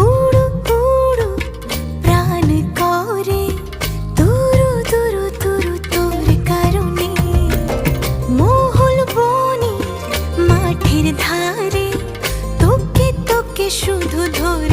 উড়ু উড়ু প্রাণ করে তুরু তুরু তুরু তোর কারণে। মহল বনে মাঠের ধারে তোকে তোকে শুধু ধরে